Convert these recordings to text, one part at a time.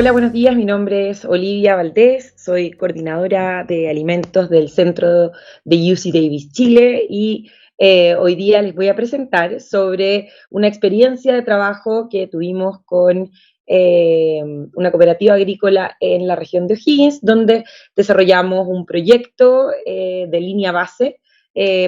Hola, buenos días. Mi nombre es Olivia Valdés, soy coordinadora de alimentos del Centro de UC Davis Chile y hoy día les voy a presentar sobre una experiencia de trabajo que tuvimos con una cooperativa agrícola en la región de O'Higgins, donde desarrollamos un proyecto de línea base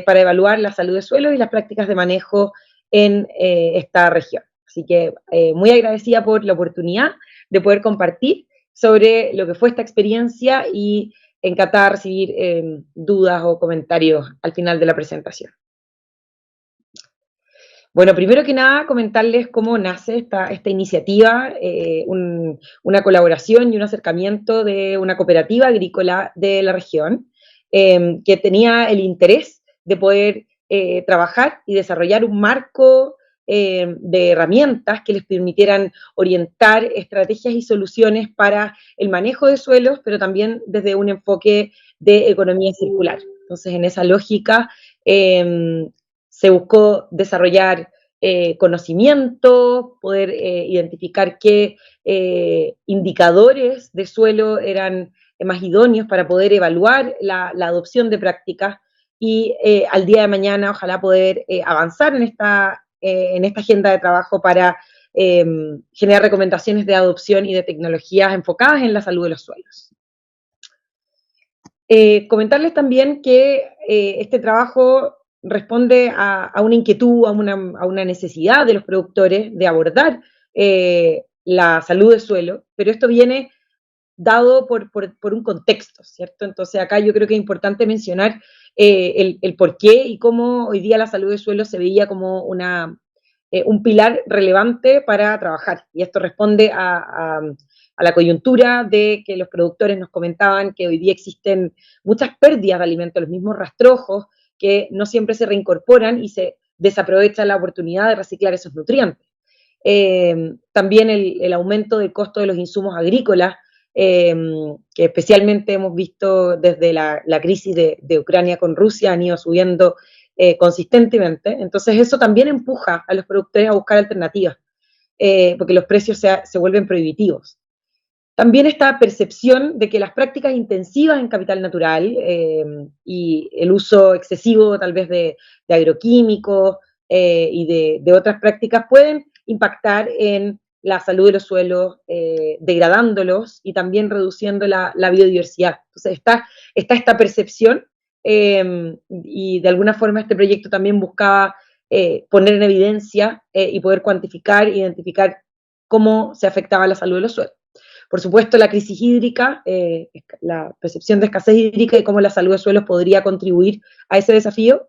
para evaluar la salud de suelos y las prácticas de manejo en esta región. Así que muy agradecida por la oportunidad de poder compartir sobre lo que fue esta experiencia y encantada de recibir dudas o comentarios al final de la presentación. Bueno, primero que nada, comentarles cómo nace esta iniciativa, una colaboración y un acercamiento de una cooperativa agrícola de la región, que tenía el interés de poder trabajar y desarrollar un marco de herramientas que les permitieran orientar estrategias y soluciones para el manejo de suelos, pero también desde un enfoque de economía circular. Entonces, en esa lógica, se buscó desarrollar conocimiento, poder identificar qué indicadores de suelo eran más idóneos para poder evaluar la adopción de prácticas y al día de mañana ojalá poder avanzar en esta agenda de trabajo para generar recomendaciones de adopción y de tecnologías enfocadas en la salud de los suelos. Comentarles también que este trabajo responde a una inquietud, a una necesidad de los productores de abordar la salud del suelo, pero esto viene dado por un contexto, ¿cierto? Entonces acá yo creo que es importante mencionar el por qué y cómo hoy día la salud del suelo se veía como un pilar relevante para trabajar. Y esto responde a la coyuntura de que los productores nos comentaban que hoy día existen muchas pérdidas de alimentos, los mismos rastrojos que no siempre se reincorporan y se desaprovecha la oportunidad de reciclar esos nutrientes. También el aumento del costo de los insumos agrícolas, que especialmente hemos visto desde la crisis de Ucrania con Rusia, han ido subiendo consistentemente. Entonces eso también empuja a los productores a buscar alternativas, porque los precios se vuelven prohibitivos. También esta percepción de que las prácticas intensivas en capital natural y el uso excesivo tal vez de agroquímicos y de otras prácticas pueden impactar en la salud de los suelos, degradándolos y también reduciendo la biodiversidad. Entonces está esta percepción y de alguna forma este proyecto también buscaba poner en evidencia y poder cuantificar, identificar cómo se afectaba la salud de los suelos. Por supuesto, la crisis hídrica, la percepción de escasez hídrica y cómo la salud de suelos podría contribuir a ese desafío.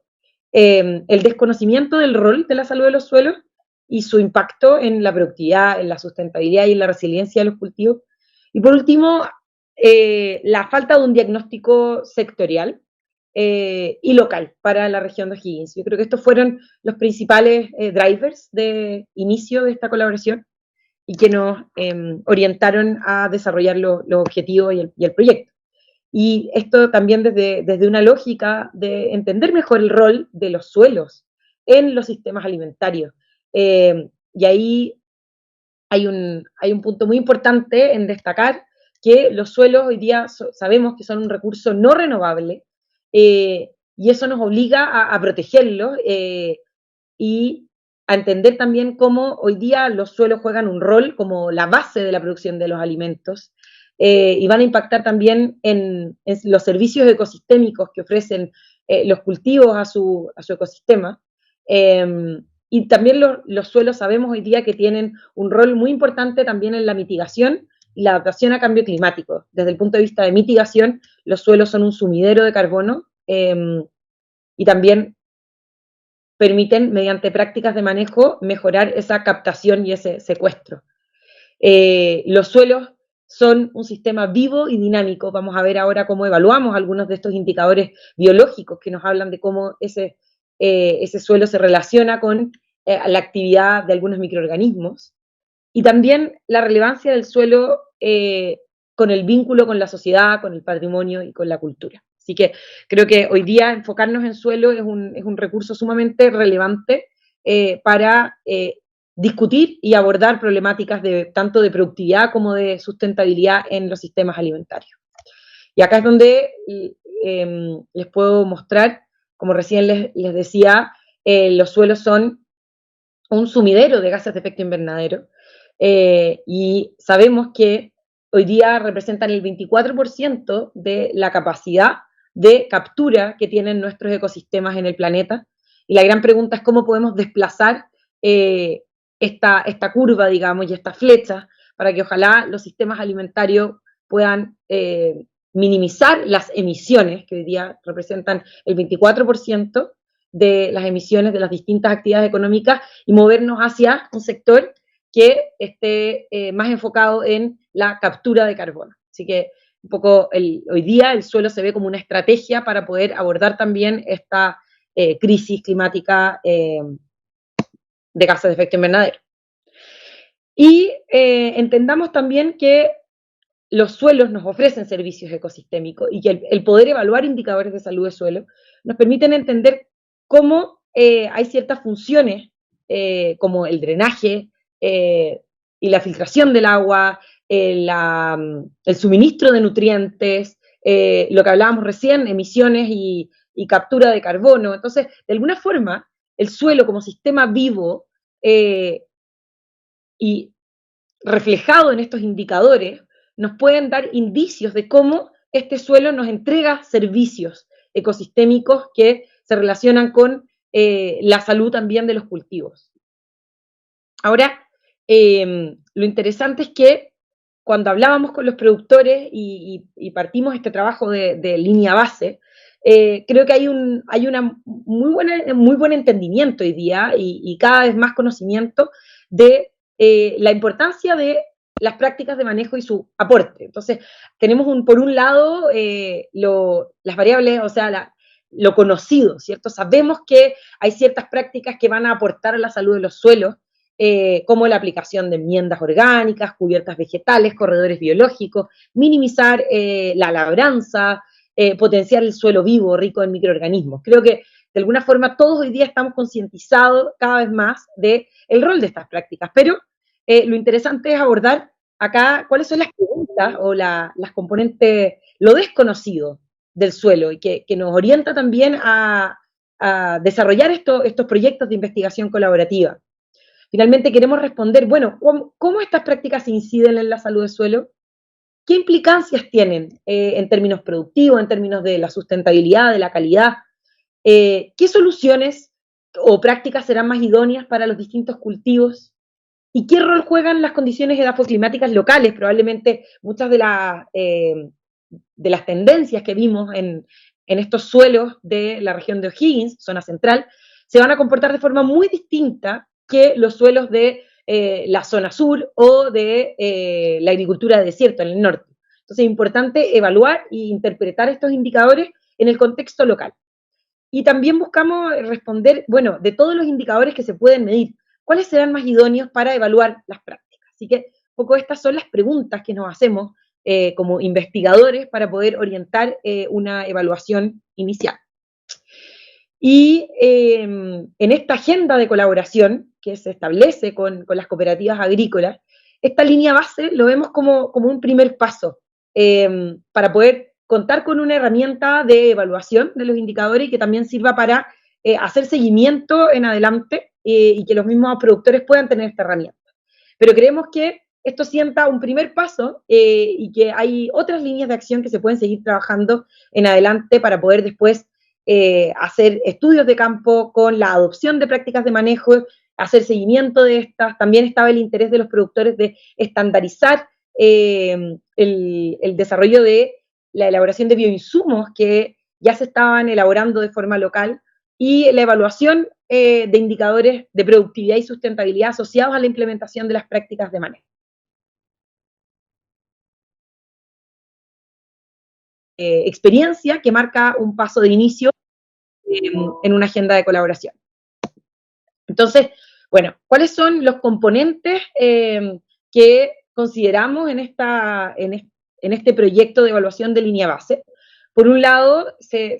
El desconocimiento del rol de la salud de los suelos y su impacto en la productividad, en la sustentabilidad y en la resiliencia de los cultivos. Y por último, la falta de un diagnóstico sectorial y local para la región de O'Higgins. Yo creo que estos fueron los principales drivers de inicio de esta colaboración y que nos orientaron a desarrollar los objetivos y el proyecto. Y esto también desde una lógica de entender mejor el rol de los suelos en los sistemas alimentarios. Y ahí hay un punto muy importante en destacar que los suelos hoy día sabemos que son un recurso no renovable y eso nos obliga a protegerlos y a entender también cómo hoy día los suelos juegan un rol como la base de la producción de los alimentos y van a impactar también en los servicios ecosistémicos que ofrecen los cultivos a su ecosistema. Y también los suelos sabemos hoy día que tienen un rol muy importante también en la mitigación y la adaptación a cambio climático. Desde el punto de vista de mitigación, los suelos son un sumidero de carbono y también permiten, mediante prácticas de manejo, mejorar esa captación y ese secuestro. Los suelos son un sistema vivo y dinámico. Vamos a ver ahora cómo evaluamos algunos de estos indicadores biológicos que nos hablan de cómo ese suelo se relaciona con la actividad de algunos microorganismos. Y también la relevancia del suelo con el vínculo con la sociedad, con el patrimonio y con la cultura. Así que creo que hoy día enfocarnos en suelo es un recurso sumamente relevante para discutir y abordar problemáticas tanto de productividad como de sustentabilidad en los sistemas alimentarios. Y acá es donde les puedo mostrar, como recién les decía, los suelos son un sumidero de gases de efecto invernadero, y sabemos que hoy día representan el 24% de la capacidad de captura que tienen nuestros ecosistemas en el planeta. Y la gran pregunta es cómo podemos desplazar esta curva, digamos, y esta flecha, para que ojalá los sistemas alimentarios puedan minimizar las emisiones, que hoy día representan el 24% de las emisiones de las distintas actividades económicas, y movernos hacia un sector que esté más enfocado en la captura de carbono. Así que un poco hoy día el suelo se ve como una estrategia para poder abordar también esta crisis climática de gases de efecto invernadero. Y entendamos también que los suelos nos ofrecen servicios ecosistémicos y que el poder evaluar indicadores de salud de suelo nos permiten entender cómo hay ciertas funciones como el drenaje y la filtración del agua, el suministro de nutrientes, lo que hablábamos recién, emisiones y captura de carbono. Entonces, de alguna forma, el suelo como sistema vivo y reflejado en estos indicadores nos pueden dar indicios de cómo este suelo nos entrega servicios ecosistémicos que se relacionan con la salud también de los cultivos. Ahora, lo interesante es que cuando hablábamos con los productores y partimos este trabajo de línea base, creo que hay un muy buen entendimiento hoy día y cada vez más conocimiento de la importancia de las prácticas de manejo y su aporte. Entonces, tenemos por un lado las variables, o sea, lo conocido, ¿cierto? Sabemos que hay ciertas prácticas que van a aportar a la salud de los suelos, como la aplicación de enmiendas orgánicas, cubiertas vegetales, corredores biológicos, minimizar la labranza, potenciar el suelo vivo, rico en microorganismos. Creo que de alguna forma todos hoy día estamos concientizados cada vez más del rol de estas prácticas, pero lo interesante es abordar acá cuáles son las preguntas o las componentes, lo desconocido del suelo y que nos orienta también a desarrollar estos proyectos de investigación colaborativa. Finalmente queremos responder, bueno, ¿cómo estas prácticas inciden en la salud del suelo? ¿Qué implicancias tienen en términos productivos, en términos de la sustentabilidad, de la calidad? ¿Qué soluciones o prácticas serán más idóneas para los distintos cultivos? ¿Y qué rol juegan las condiciones edafoclimáticas locales? Probablemente muchas de las tendencias que vimos en estos suelos de la región de O'Higgins, zona central, se van a comportar de forma muy distinta que los suelos de la zona sur o de la agricultura de desierto en el norte. Entonces es importante evaluar e interpretar estos indicadores en el contexto local. Y también buscamos responder, bueno, de todos los indicadores que se pueden medir, ¿cuáles serán más idóneos para evaluar las prácticas? Así que un poco estas son las preguntas que nos hacemos como investigadores para poder orientar una evaluación inicial. Y en esta agenda de colaboración que se establece con las cooperativas agrícolas, esta línea base lo vemos como un primer paso para poder contar con una herramienta de evaluación de los indicadores y que también sirva para hacer seguimiento en adelante y que los mismos productores puedan tener esta herramienta. Pero creemos que esto sienta un primer paso y que hay otras líneas de acción que se pueden seguir trabajando en adelante para poder después hacer estudios de campo con la adopción de prácticas de manejo, hacer seguimiento de estas. También estaba el interés de los productores de estandarizar el desarrollo de la elaboración de bioinsumos que ya se estaban elaborando de forma local y la evaluación de indicadores de productividad y sustentabilidad asociados a la implementación de las prácticas de manejo. Experiencia que marca un paso de inicio en una agenda de colaboración. Entonces, bueno, ¿cuáles son los componentes que consideramos en este proyecto de evaluación de línea base? Por un lado, se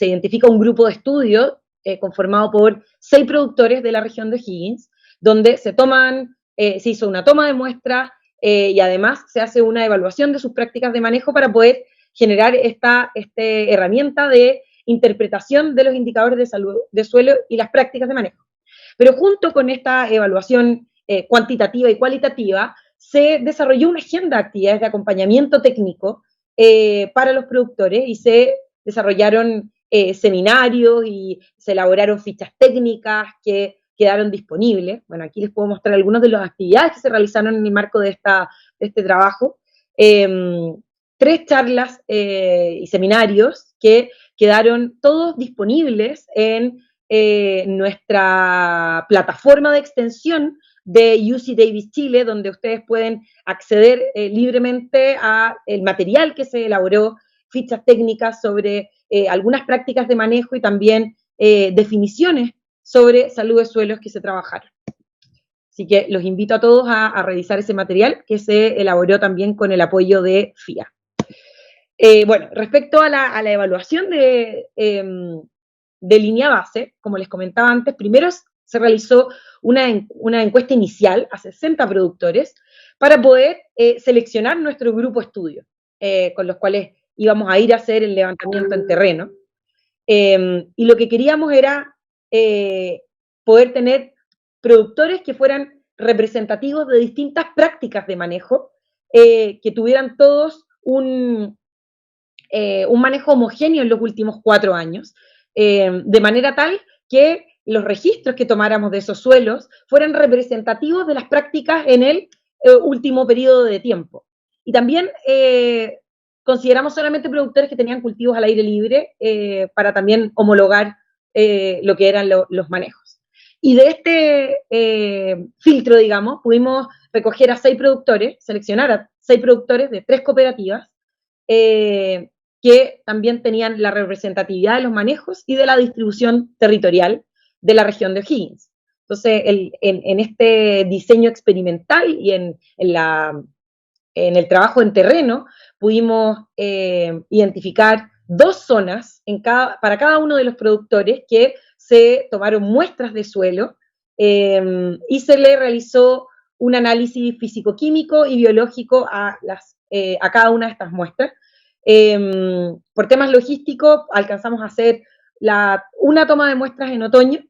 identifica un grupo de estudio conformado por 6 productores de la región de O'Higgins, donde se hizo una toma de muestras y además se hace una evaluación de sus prácticas de manejo para poder generar esta herramienta de interpretación de los indicadores de salud de suelo y las prácticas de manejo. Pero junto con esta evaluación cuantitativa y cualitativa, se desarrolló una agenda de actividades de acompañamiento técnico para los productores y se desarrollaron seminarios y se elaboraron fichas técnicas que quedaron disponibles. Bueno, aquí les puedo mostrar algunas de las actividades que se realizaron en el marco de este trabajo. 3 charlas y seminarios que quedaron todos disponibles en nuestra plataforma de extensión de UC Davis Chile, donde ustedes pueden acceder libremente a el material que se elaboró, fichas técnicas sobre algunas prácticas de manejo y también definiciones sobre salud de suelos que se trabajaron. Así que los invito a todos a revisar ese material que se elaboró también con el apoyo de FIA. Bueno, respecto a la evaluación de línea base, como les comentaba antes, primero se realizó una encuesta inicial a 60 productores para poder seleccionar nuestro grupo estudio, con los cuales íbamos a ir a hacer el levantamiento en terreno. Y lo que queríamos era poder tener productores que fueran representativos de distintas prácticas de manejo, que tuvieran todos un manejo homogéneo en los últimos 4 años, de manera tal que los registros que tomáramos de esos suelos fueran representativos de las prácticas en el último periodo de tiempo. Y también consideramos solamente productores que tenían cultivos al aire libre para también homologar lo que eran los manejos. Y de este filtro, digamos, pudimos recoger a 6 productores, seleccionar a 6 productores de 3 cooperativas, que también tenían la representatividad de los manejos y de la distribución territorial de la región de O'Higgins. Entonces, en este diseño experimental y en el trabajo en terreno, pudimos identificar 2 zonas para cada uno de los productores que se tomaron muestras de suelo y se le realizó un análisis físico-químico y biológico a cada una de estas muestras. Por temas logísticos alcanzamos a hacer una toma de muestras en otoño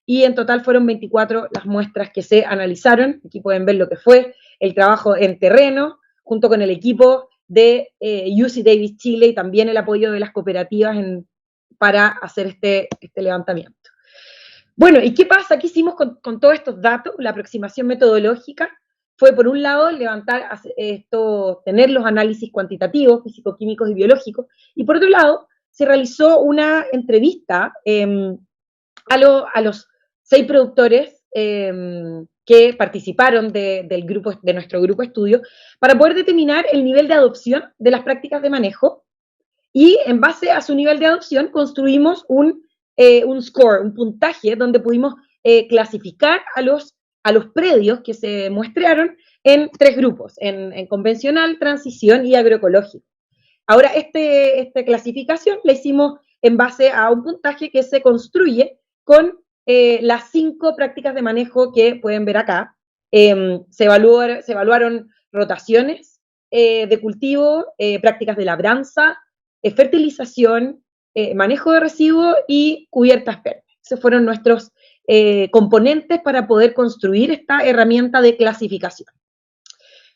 y en total fueron 24 las muestras que se analizaron. Aquí pueden ver lo que fue el trabajo en terreno junto con el equipo de UC Davis Chile y también el apoyo de las cooperativas para hacer este levantamiento. Bueno, ¿y qué pasa? ¿Qué hicimos con todos estos datos? La aproximación metodológica fue, por un lado, tener los análisis cuantitativos, físico-químicos y biológicos, y por otro lado, se realizó una entrevista a los 6 productores que participaron de nuestro grupo estudio para poder determinar el nivel de adopción de las prácticas de manejo y en base a su nivel de adopción construimos un score, un puntaje donde pudimos clasificar a los predios que se muestrearon en 3 grupos, en convencional, transición y agroecológico. Ahora, esta clasificación la hicimos en base a un puntaje que se construye con las 5 prácticas de manejo que pueden ver acá. Se evaluaron rotaciones de cultivo, prácticas de labranza, fertilización, manejo de residuos y cubiertas verdes. Esos fueron nuestros componentes para poder construir esta herramienta de clasificación.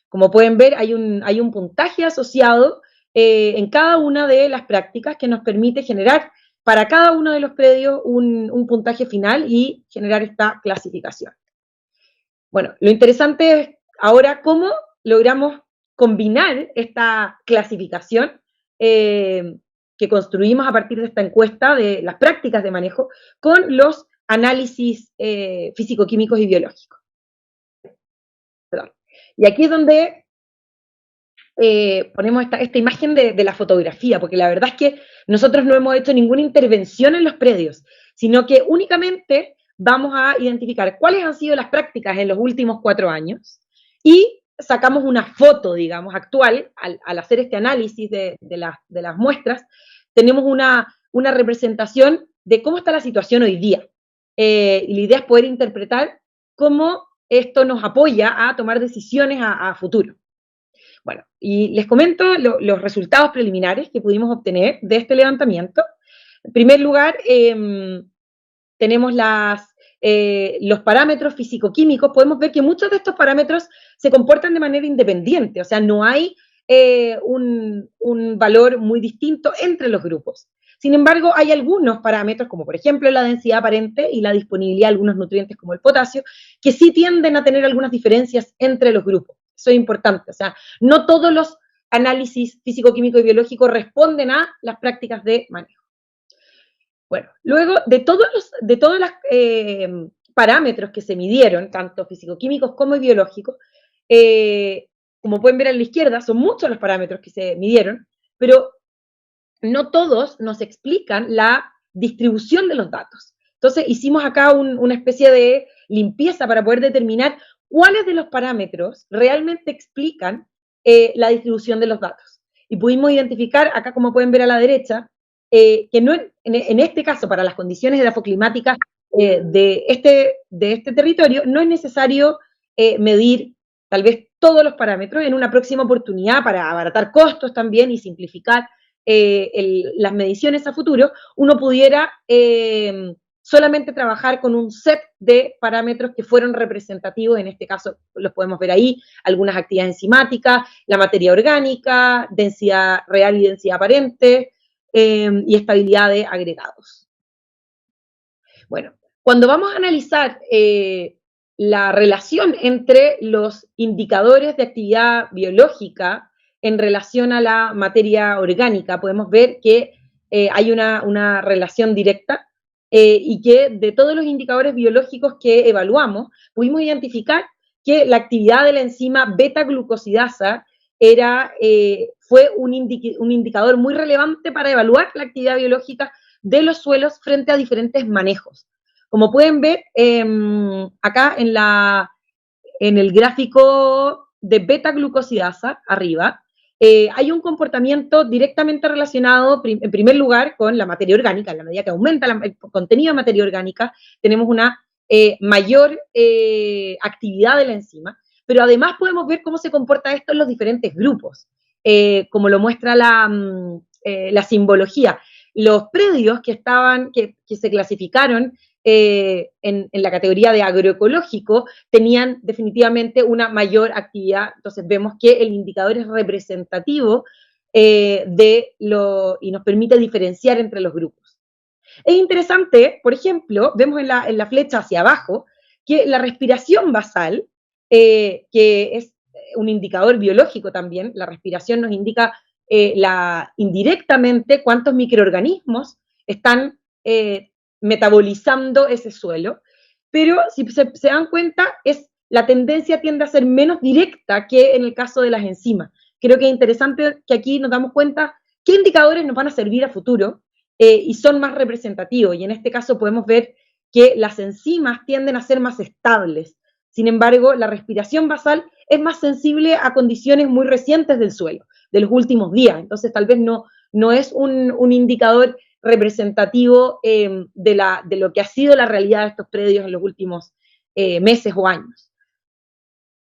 Como pueden ver, hay un puntaje asociado en cada una de las prácticas que nos permite generar para cada uno de los predios un puntaje final y generar esta clasificación. Bueno, lo interesante es ahora cómo logramos combinar esta clasificación que construimos a partir de esta encuesta de las prácticas de manejo con los análisis físico-químicos y biológicos. Perdón. Y aquí es donde ponemos esta imagen de la fotografía, porque la verdad es que nosotros no hemos hecho ninguna intervención en los predios, sino que únicamente vamos a identificar cuáles han sido las prácticas en los últimos 4 años y sacamos una foto, digamos, actual, al hacer este análisis de las muestras, tenemos una representación de cómo está la situación hoy día. Y la idea es poder interpretar cómo esto nos apoya a tomar decisiones a futuro. Bueno, y les comento los resultados preliminares que pudimos obtener de este levantamiento. En primer lugar, tenemos los parámetros físico-químicos. Podemos ver que muchos de estos parámetros se comportan de manera independiente, o sea, no hay un valor muy distinto entre los grupos. Sin embargo, hay algunos parámetros, como por ejemplo la densidad aparente y la disponibilidad de algunos nutrientes como el potasio, que sí tienden a tener algunas diferencias entre los grupos. Eso es importante, o sea, no todos los análisis físico-químico y biológico responden a las prácticas de manejo. Bueno, luego de todos los parámetros que se midieron, tanto físico-químicos como biológicos, como pueden ver a la izquierda, son muchos los parámetros que se midieron, pero no todos nos explican la distribución de los datos. Entonces hicimos acá una especie de limpieza para poder determinar cuáles de los parámetros realmente explican la distribución de los datos. Y pudimos identificar, acá como pueden ver a la derecha, que no, en este caso, para las condiciones edafoclimáticas de este territorio, no es necesario medir tal vez todos los parámetros. En una próxima oportunidad, para abaratar costos también y simplificar las mediciones a futuro, uno pudiera solamente trabajar con un set de parámetros que fueron representativos. En este caso los podemos ver ahí, algunas actividades enzimáticas, la materia orgánica, densidad real y densidad aparente, y estabilidad de agregados. Bueno, cuando vamos a analizar la relación entre los indicadores de actividad biológica en relación a la materia orgánica, podemos ver que hay una relación directa y que de todos los indicadores biológicos que evaluamos, pudimos identificar que la actividad de la enzima beta-glucosidasa fue un indicador muy relevante para evaluar la actividad biológica de los suelos frente a diferentes manejos. Como pueden ver acá en el gráfico de beta-glucosidasa, arriba, hay un comportamiento directamente relacionado, en primer lugar, con la materia orgánica. En la medida que aumenta el contenido de materia orgánica, tenemos una mayor actividad de la enzima, pero además podemos ver cómo se comporta esto en los diferentes grupos, como lo muestra la simbología. Los predios que se clasificaron en la categoría de agroecológico tenían definitivamente una mayor actividad. Entonces vemos que el indicador es representativo y nos permite diferenciar entre los grupos. Es interesante, por ejemplo, vemos en la flecha hacia abajo que la respiración basal, que es un indicador biológico también, la respiración nos indica indirectamente cuántos microorganismos están metabolizando ese suelo, pero si se dan cuenta, la tendencia tiende a ser menos directa que en el caso de las enzimas. Creo que es interesante que aquí nos damos cuenta qué indicadores nos van a servir a futuro y son más representativos, y en este caso podemos ver que las enzimas tienden a ser más estables. Sin embargo, la respiración basal es más sensible a condiciones muy recientes del suelo, de los últimos días. Entonces, tal vez no es un indicador representativo de lo que ha sido la realidad de estos predios en los últimos meses o años.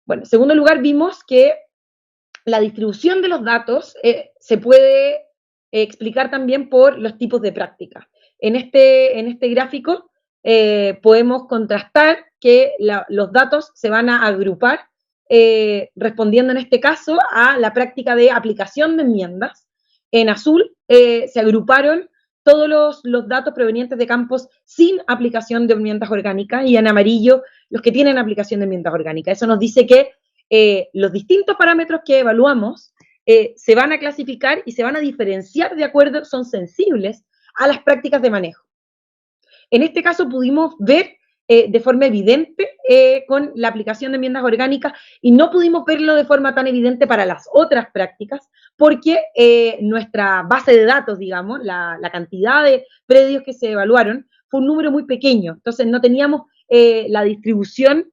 Bueno, en segundo lugar, vimos que la distribución de los datos se puede explicar también por los tipos de práctica. En este gráfico podemos contrastar que los datos se van a agrupar respondiendo en este caso a la práctica de aplicación de enmiendas. En azul se agruparon todos los datos provenientes de campos sin aplicación de enmiendas orgánicas, y en amarillo los que tienen aplicación de enmiendas orgánicas. Eso nos dice que los distintos parámetros que evaluamos se van a clasificar y se van a diferenciar de acuerdo, son sensibles a las prácticas de manejo. En este caso pudimos ver de forma evidente con la aplicación de enmiendas orgánicas, y no pudimos verlo de forma tan evidente para las otras prácticas, porque nuestra base de datos, digamos, la cantidad de predios que se evaluaron fue un número muy pequeño. Entonces no teníamos la distribución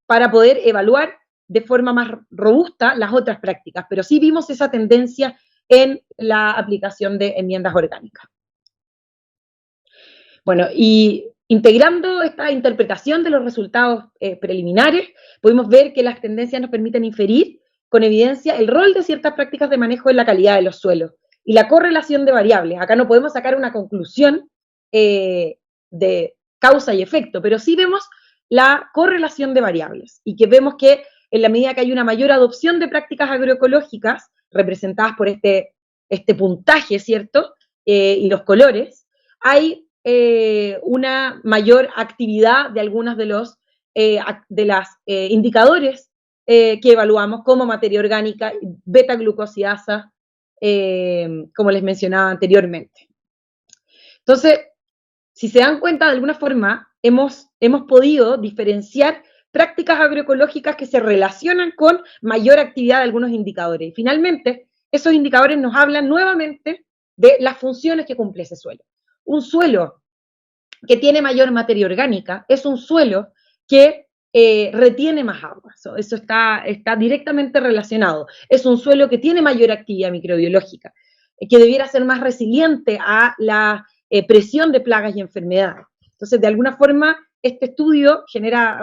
para poder evaluar de forma más robusta las otras prácticas, pero sí vimos esa tendencia en la aplicación de enmiendas orgánicas. Bueno, y integrando esta interpretación de los resultados preliminares, pudimos ver que las tendencias nos permiten inferir con evidencia el rol de ciertas prácticas de manejo en la calidad de los suelos y la correlación de variables. Acá no podemos sacar una conclusión de causa y efecto, pero sí vemos la correlación de variables y que vemos que en la medida que hay una mayor adopción de prácticas agroecológicas, representadas por este puntaje, ¿cierto? Y los colores, hay una mayor actividad de algunos de los indicadores que evaluamos, como materia orgánica, beta-glucosidasa, como les mencionaba anteriormente. Entonces, si se dan cuenta, de alguna forma, hemos podido diferenciar prácticas agroecológicas que se relacionan con mayor actividad de algunos indicadores. Y finalmente, esos indicadores nos hablan nuevamente de las funciones que cumple ese suelo. Un suelo que tiene mayor materia orgánica es un suelo que retiene más agua. Eso está directamente relacionado. Es un suelo que tiene mayor actividad microbiológica, que debiera ser más resiliente a la presión de plagas y enfermedades. Entonces, de alguna forma, este estudio genera,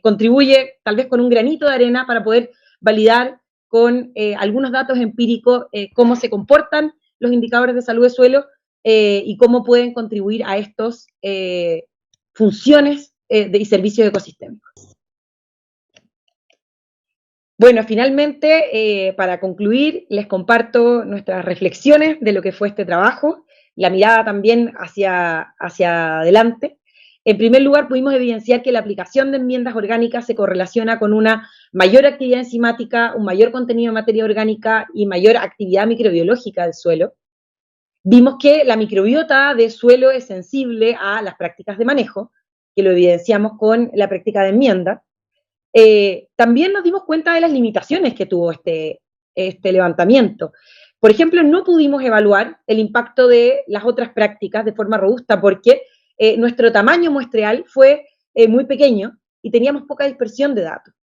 contribuye tal vez con un granito de arena para poder validar con algunos datos empíricos cómo se comportan los indicadores de salud de suelo y cómo pueden contribuir a estas funciones y servicios ecosistémicos. Bueno, finalmente, para concluir, les comparto nuestras reflexiones de lo que fue este trabajo, la mirada también hacia adelante. En primer lugar, pudimos evidenciar que la aplicación de enmiendas orgánicas se correlaciona con una mayor actividad enzimática, un mayor contenido de materia orgánica y mayor actividad microbiológica del suelo. Vimos que la microbiota de suelo es sensible a las prácticas de manejo, que lo evidenciamos con la práctica de enmienda. También nos dimos cuenta de las limitaciones que tuvo este levantamiento. Por ejemplo, no pudimos evaluar el impacto de las otras prácticas de forma robusta porque nuestro tamaño muestreal fue muy pequeño y teníamos poca dispersión de datos.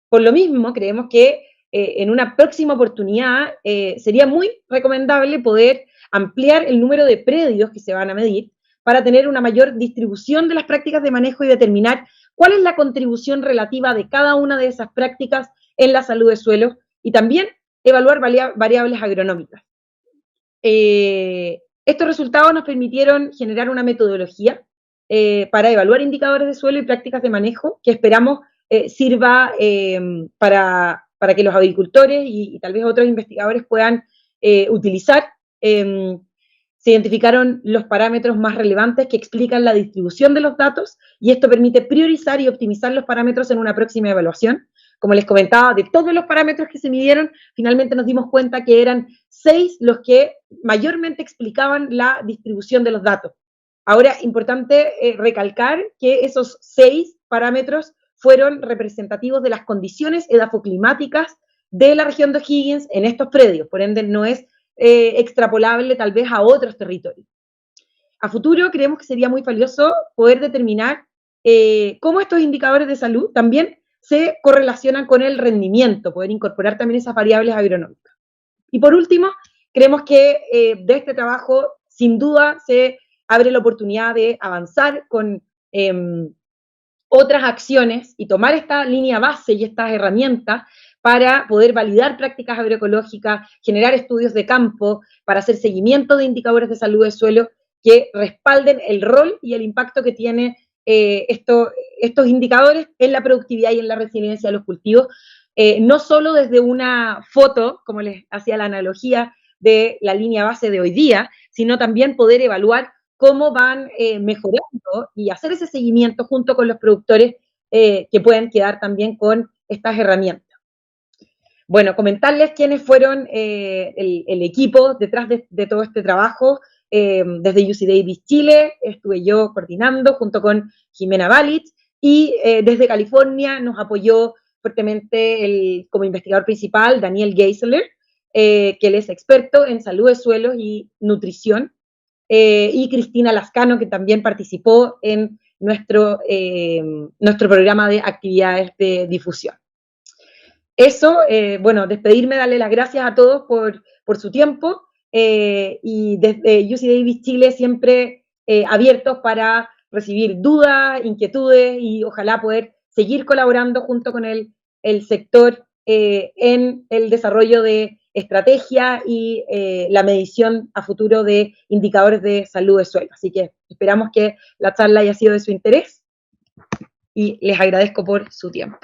Por lo mismo, creemos que en una próxima oportunidad sería muy recomendable poder ampliar el número de predios que se van a medir para tener una mayor distribución de las prácticas de manejo y determinar cuál es la contribución relativa de cada una de esas prácticas en la salud de suelo y también evaluar variables agronómicas. Estos resultados nos permitieron generar una metodología para evaluar indicadores de suelo y prácticas de manejo que esperamos sirva para que los agricultores y tal vez otros investigadores puedan utilizar. Se identificaron los parámetros más relevantes que explican la distribución de los datos y esto permite priorizar y optimizar los parámetros en una próxima evaluación. Como les comentaba, de todos los parámetros que se midieron, finalmente nos dimos cuenta que eran 6 los que mayormente explicaban la distribución de los datos. Ahora, importante recalcar que esos 6 parámetros fueron representativos de las condiciones edafoclimáticas de la región de O'Higgins en estos predios, por ende no es extrapolable tal vez a otros territorios. A futuro creemos que sería muy valioso poder determinar cómo estos indicadores de salud también se correlacionan con el rendimiento, poder incorporar también esas variables agronómicas. Y por último, creemos que de este trabajo sin duda se abre la oportunidad de avanzar con otras acciones y tomar esta línea base y estas herramientas para poder validar prácticas agroecológicas, generar estudios de campo, para hacer seguimiento de indicadores de salud del suelo que respalden el rol y el impacto que tiene estos indicadores en la productividad y en la resiliencia de los cultivos, no solo desde una foto, como les hacía la analogía de la línea base de hoy día, sino también poder evaluar cómo van mejorando y hacer ese seguimiento junto con los productores que pueden quedar también con estas herramientas. Bueno, comentarles quiénes fueron el equipo detrás de todo este trabajo. Desde UC Davis Chile estuve yo coordinando junto con Jimena Balitz y desde California nos apoyó fuertemente como investigador principal Daniel Geisler, que él es experto en salud de suelos y nutrición, y Cristina Lascano, que también participó en nuestro programa de actividades de difusión. Eso, bueno, despedirme, darle las gracias a todos por su tiempo y desde UC Davis Chile siempre abiertos para recibir dudas, inquietudes y ojalá poder seguir colaborando junto con el sector en el desarrollo de estrategia y la medición a futuro de indicadores de salud de suelo. Así que esperamos que la charla haya sido de su interés y les agradezco por su tiempo.